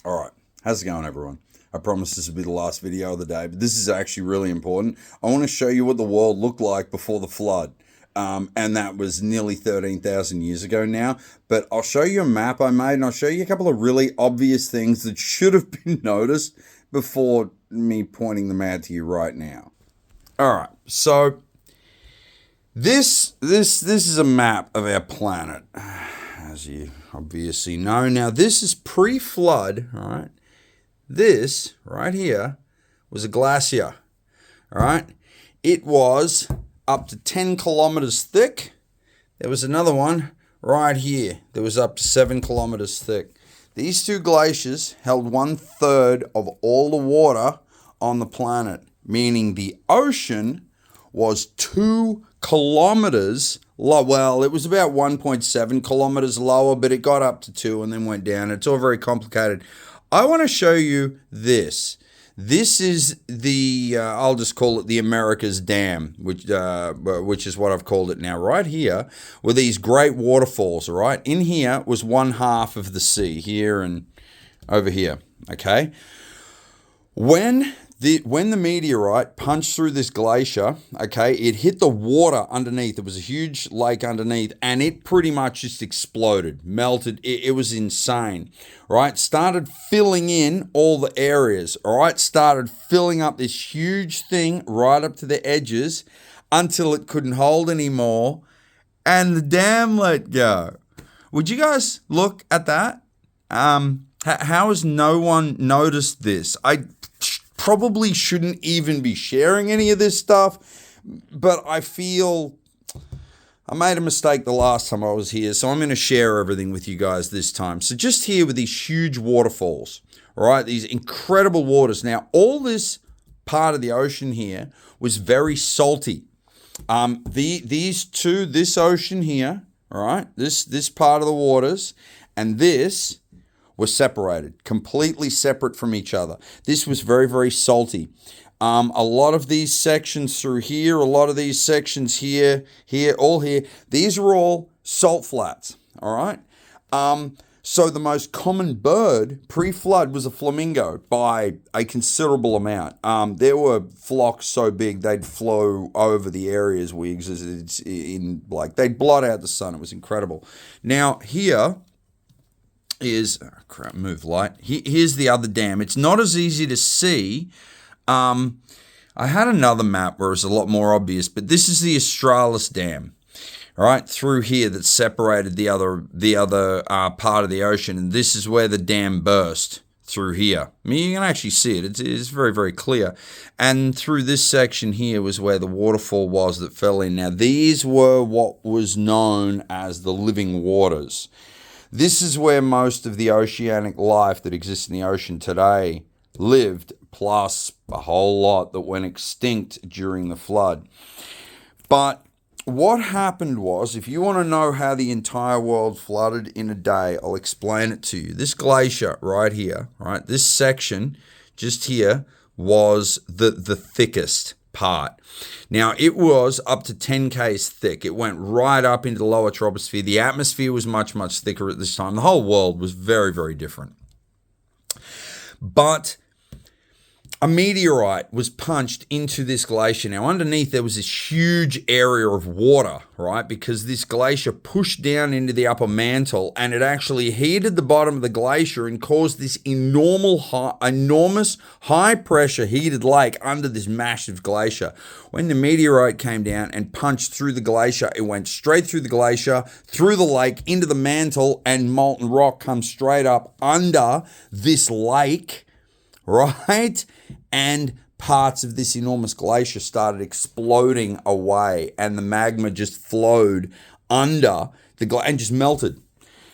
All right, how's it going, everyone? I promise this will be the last video of the day, but this is actually really important. I want to show you what the world looked like before the flood. And that was nearly 13,000 years ago now. But I'll show you a map I made, and I'll show you a couple of really obvious things that should have been noticed before me pointing them out to you right now. All right, so this is a map of our planet, as you obviously know. Now, this is pre-flood, all right? This right here was a glacier, all right? It was up to 10 kilometers thick. There was another one right here that was up to 7 kilometers thick. These two glaciers held 1/3 of all the water on the planet, meaning the ocean was 2 kilometers low. Well, it was about 1.7 kilometers lower, but it got up to 2 and then went down. It's all very complicated. I want to show you this. This is the, I'll just call it the America's Dam, which is what I've called it now. Right here were these great waterfalls, all right? In here was 1/2 of the sea, here and over here, okay? When the meteorite punched through this glacier, okay, it hit the water underneath. It was a huge lake underneath, and it pretty much just exploded, melted. It was insane, right? Started filling in all the areas, all right? Started filling up this huge thing right up to the edges until it couldn't hold anymore, and the dam let go. Would you guys look at that? How has no one noticed this? I probably shouldn't even be sharing any of this stuff, but I feel I made a mistake the last time I was here, so I'm going to share everything with you guys this time. So just here with these huge waterfalls, all right, these incredible waters. Now, all this part of the ocean here was very salty. This ocean here, all right, this part of the waters, and this were separated, completely separate from each other. This was very, very salty. A lot of these sections through here, a lot of these sections here, all here, these are all salt flats, all right? So the most common bird pre-flood was a flamingo by a considerable amount. There were flocks so big they'd flow over the areas we existed in, like they'd blot out the sun. It was incredible. Now here is, oh crap, move light. Here's the other dam. It's not as easy to see. I had another map where it was a lot more obvious, but this is the Australis Dam, all right, through here that separated the other part of the ocean, and this is where the dam burst through here. I mean, you can actually see it. It's very, very clear. And through this section here was where the waterfall was that fell in. Now, these were what was known as the living waters. This is where most of the oceanic life that exists in the ocean today lived, plus a whole lot that went extinct during the flood. But what happened was, if you want to know how the entire world flooded in a day, I'll explain it to you. This glacier right here, right, this section just here was the thickest part. Now, it was up to 10 k's thick. It went right up into the lower troposphere. The atmosphere was much, much thicker at this time. The whole world was very, very different. But a meteorite was punched into this glacier. Now, underneath there was this huge area of water, right? Because this glacier pushed down into the upper mantle, and it actually heated the bottom of the glacier and caused this enormous high-pressure heated lake under this massive glacier. When the meteorite came down and punched through the glacier, it went straight through the glacier, through the lake, into the mantle, and molten rock comes straight up under this lake, right? And parts of this enormous glacier started exploding away, and the magma just flowed under the glacier and just melted.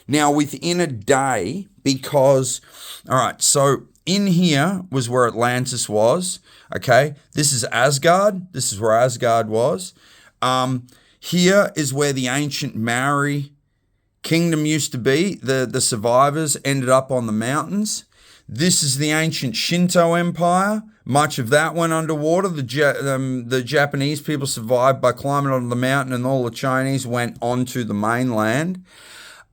Now, within a day, because, all right, so in here was where Atlantis was, okay? This is Asgard. This is where Asgard was. Here is where the ancient Maori kingdom used to be. The survivors ended up on the mountains. This is the ancient Shinto Empire. Much of that went underwater. The Japanese people survived by climbing onto the mountain, and all the Chinese went onto the mainland.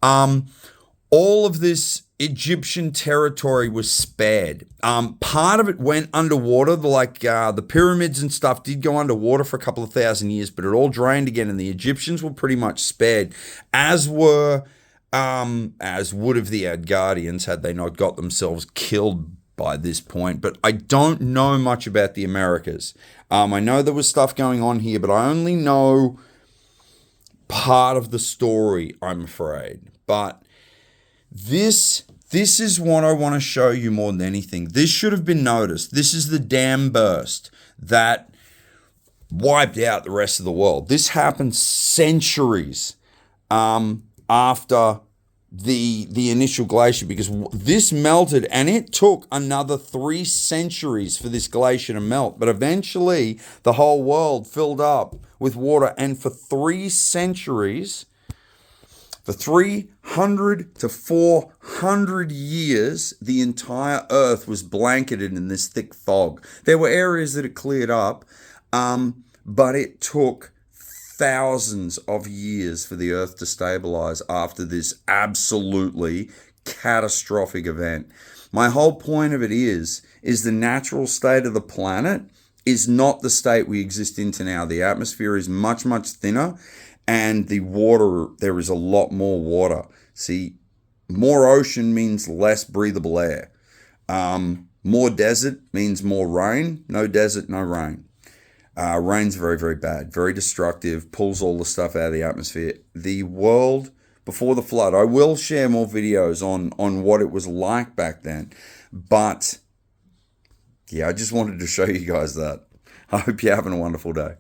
All of this Egyptian territory was spared. Part of it went underwater, the pyramids and stuff did go underwater for a couple of thousand years, but it all drained again, and the Egyptians were pretty much spared, as would have the Asgardians had they not got themselves killed by this point. But I don't know much about the Americas. I know there was stuff going on here, but I only know part of the story, I'm afraid. But this is what I want to show you more than anything. This should have been noticed. This is the dam burst that wiped out the rest of the world. This happened centuries after the initial glacier, because this melted, and it took another 3 centuries for this glacier to melt. But eventually, the whole world filled up with water, and for 3 centuries, for 300 to 400 years, the entire Earth was blanketed in this thick fog. There were areas that it cleared up, but it took thousands of years for the Earth to stabilize after this absolutely catastrophic event. My whole point of it is the natural state of the planet is not the state we exist in now. The atmosphere is much, much thinner, and the water, there is a lot more water. See, more ocean means less breathable air. More desert means more rain. No desert, no rain. Rain's very, very bad, very destructive, pulls all the stuff out of the atmosphere. The world before the flood, I will share more videos on what it was like back then. But, yeah, I just wanted to show you guys that. I hope you're having a wonderful day.